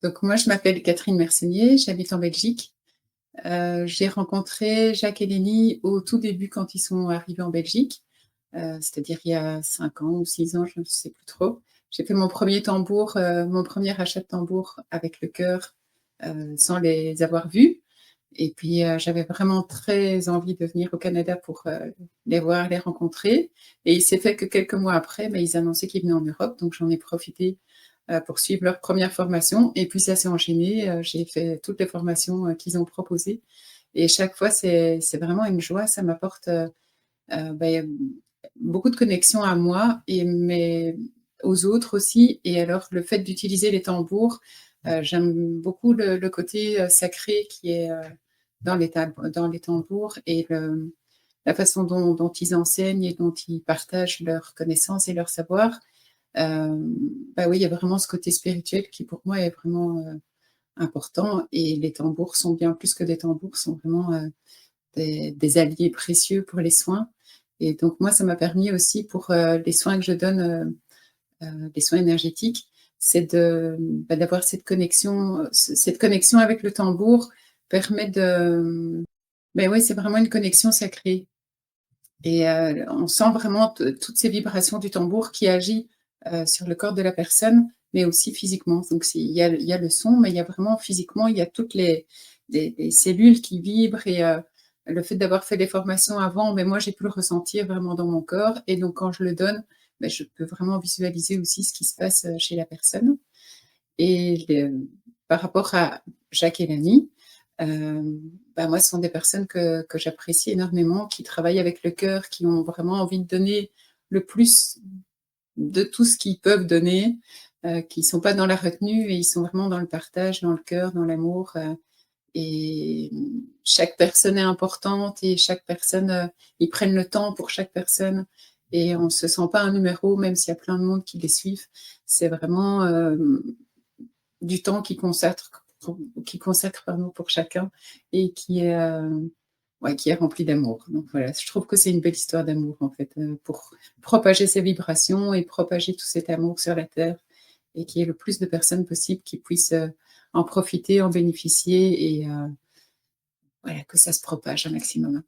Donc moi, je m'appelle Catherine Mersonnier, j'habite en Belgique. J'ai rencontré Jacques et Lénie au tout début quand ils sont arrivés en Belgique, c'est-à-dire il y a 5 ans ou 6 ans, je ne sais plus trop. J'ai fait mon premier tambour, mon premier achat de tambour avec le chœur, sans les avoir vus. Et puis, j'avais vraiment très envie de venir au Canada pour les voir, les rencontrer. Et il s'est fait que quelques mois après, ils annonçaient qu'ils venaient en Europe, donc j'en ai profité pour suivre leur première formation. Et puis ça s'est enchaîné, j'ai fait toutes les formations qu'ils ont proposées. Et chaque fois, c'est vraiment une joie, ça m'apporte beaucoup de connexions à moi, mais aux autres aussi. Et alors, le fait d'utiliser les tambours, j'aime beaucoup le côté sacré qui est dans les tambours et la façon dont ils enseignent et dont ils partagent leurs connaissances et leur savoir. Oui, il y a vraiment ce côté spirituel qui pour moi est vraiment important, et les tambours sont bien plus que des tambours, sont vraiment des alliés précieux pour les soins. Et donc moi, ça m'a permis aussi pour les soins que je donne, les soins énergétiques, c'est d'avoir cette connexion avec le tambour permet de, oui, c'est vraiment une connexion sacrée. Et on sent vraiment toutes ces vibrations du tambour qui agit sur le corps de la personne, mais aussi physiquement. Donc il y a le son, mais il y a vraiment physiquement, il y a toutes les cellules qui vibrent. Et le fait d'avoir fait des formations avant, moi j'ai pu le ressentir vraiment dans mon corps. Et donc quand je le donne, je peux vraiment visualiser aussi ce qui se passe chez la personne. Et par rapport à Jacques et Lani, moi, ce sont des personnes que j'apprécie énormément, qui travaillent avec le cœur, qui ont vraiment envie de donner le plus de tout ce qu'ils peuvent donner, qui ne sont pas dans la retenue, et ils sont vraiment dans le partage, dans le cœur, dans l'amour. Et chaque personne est importante, et chaque personne, ils prennent le temps pour chaque personne, et on ne se sent pas un numéro, même s'il y a plein de monde qui les suivent. C'est vraiment du temps qui consacre pardon, pour chacun, et qui est rempli d'amour. Donc voilà, je trouve que c'est une belle histoire d'amour, en fait, pour propager ces vibrations et propager tout cet amour sur la Terre, et qu'il y ait le plus de personnes possible qui puissent en profiter, en bénéficier, et voilà, que ça se propage un maximum.